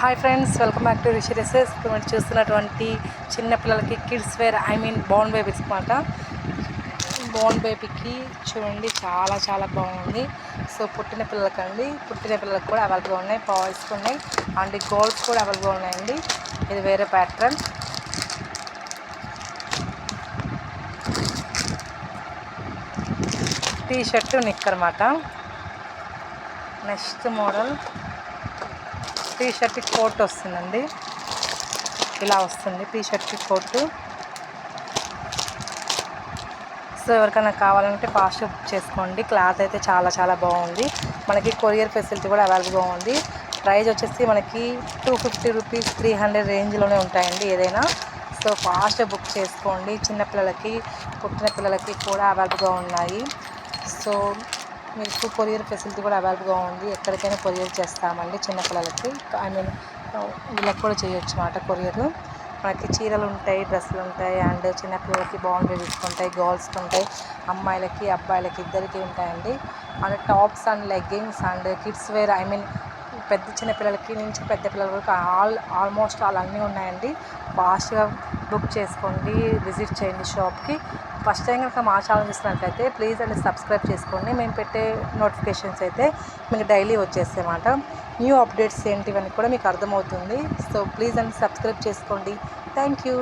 Hi friends, welcome back to Rishi dresses. ఇప్పుడు మనం చూస్తున్నటువంటి చిన్న పిల్లలకి కిడ్స్ వేర్ బోర్న్ బేబీస్ అనమాట. బోర్న్ బేబీకి చూడండి చాలా చాలా బాగుంది. సో పుట్టిన పిల్లలకు కూడా అవైలబుల్గా ఉన్నాయి. బాయ్స్కి ఉన్నాయి అండ్ గర్ల్స్ కూడా అవైలబుల్గా ఉన్నాయండి. ఇది వేరే ప్యాటర్న్. టీ షర్ట్ నిక్కర్ అన్నమాట. Next model T shirt coat వస్తుందండి. ఇలా వస్తుంది టీ షర్ట్ కోట్. సో ఎవరికైనా కావాలంటే ఫాస్ట్ బుక్ చేసుకోండి. క్లాత్ అయితే చాలా చాలా బాగుంది. మనకి కొరియర్ ఫెసిలిటీ కూడా అవైలబుల్గా ఉంది. ప్రైస్ వచ్చేసి మనకి 250 రూపీస్ 300 రేంజ్లోనే ఉంటాయండి ఏదైనా. సో ఫాస్ట్ బుక్ చేసుకోండి. చిన్నపిల్లలకి పుట్టిన పిల్లలకి కూడా అవైలబుల్గా ఉన్నాయి. సో మీకు కొరియర్ ఫెసిలిటీ కూడా అవైలబుల్గా ఉంది. ఎక్కడికైనా కొరియర్ చేస్తామండి చిన్నపిల్లలకి. వీళ్ళకి కూడా చేయొచ్చు అన్నమాట కొరియర్. మనకి చీరలు ఉంటాయి, డ్రెస్సులు ఉంటాయి అండ్ చిన్నపిల్లలకి బోర్న్ బేబీస్కి ఉంటాయి, గర్ల్స్కి ఉంటాయి, అమ్మాయిలకి అబ్బాయిలకి ఇద్దరికి ఉంటాయండి. And tops and leggings and kids wear పెద్ద చిన్న పిల్లలకి నుంచి పెద్ద పిల్లల వరకు ఆల్మోస్ట్ అన్నీ ఉన్నాయండి. ఫాస్ట్గా బుక్ చేసుకోండి, విజిట్ చేయండి షాప్కి. ఫస్ట్ టైం కనుక మా ఛానల్ చూసినట్లయితే ప్లీజ్ అండ్ సబ్స్క్రైబ్ చేసుకోండి. మేము పెట్టే నోటిఫికేషన్స్ అయితే మీకు డైలీ వచ్చేస్తాయి అన్నమాట. న్యూ అప్డేట్స్ ఏంటివని కూడా మీకు అర్థమవుతుంది. సో ప్లీజ్ అండ్ సబ్స్క్రైబ్ చేసుకోండి. Thank you.